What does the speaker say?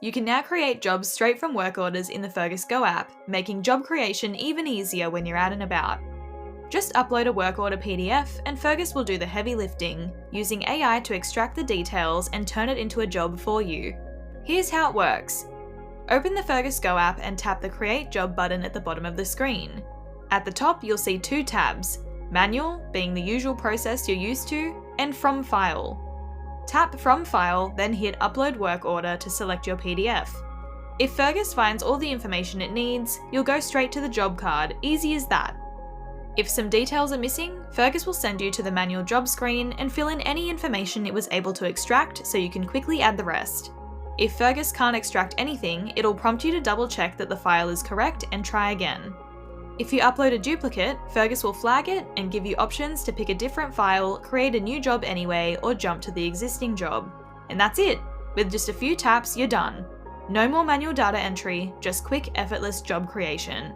You can now create jobs straight from work orders in the Fergus Go app, making job creation even easier when you're out and about. Just upload a work order PDF and Fergus will do the heavy lifting, using AI to extract the details and turn it into a job for you. Here's how it works. Open the Fergus Go app and tap the Create Job button at the bottom of the screen. At the top, you'll see two tabs: Manual, being the usual process you're used to, and From File. Tap From File, then hit Upload Work Order to select your PDF. If Fergus finds all the information it needs, you'll go straight to the job card, easy as that. If some details are missing, Fergus will send you to the manual job screen and fill in any information it was able to extract so you can quickly add the rest. If Fergus can't extract anything, it'll prompt you to double check that the file is correct and try again. If you upload a duplicate, Fergus will flag it and give you options to pick a different file, create a new job anyway, or jump to the existing job. And that's it! With just a few taps, you're done. No more manual data entry, just quick, effortless job creation.